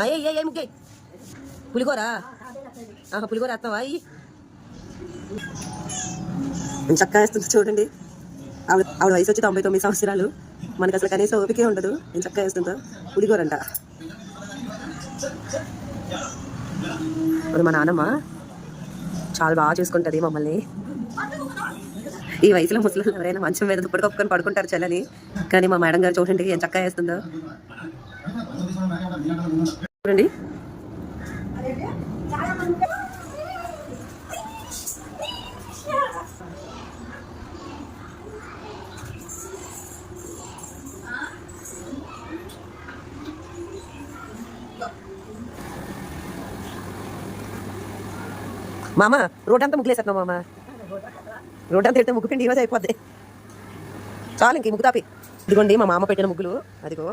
ఏ ముగ్గే పులిగోరా పులిగోర వేస్తావా నేను చక్కగా వేస్తుంది చూడండి. ఆవిడ వయసు వచ్చి 99 సంవత్సరాలు. మనకు అసలు కనీసం ఓపికే ఉండదు. నేను చక్కగా వేస్తుందా పులిగోరంట. ఇప్పుడు మా నాన్నమ్మ చాలా బాగా చూసుకుంటుంది మమ్మల్ని. ఈ వయసులో ముసలి ఎవరైనా మంచం మీద దుప్పటి కప్పుకొని పడుకుంటారు చల్లని. కానీ మా మేడం గారు చూడండి ఏం చక్కగా వేస్తుందో చూడండి. మామ రోడ్ అంతా ముగ్గులేసేస్తున్నాం మామ. రోడ్ అంతా వెళ్తే ముగ్గు పిండి ఈరోజు అయిపోద్ది. చాలు ఇంక ముగ్గు తాపి. ఇదిగోండి మా మామ పెట్టిన ముగ్గులు. అదిగో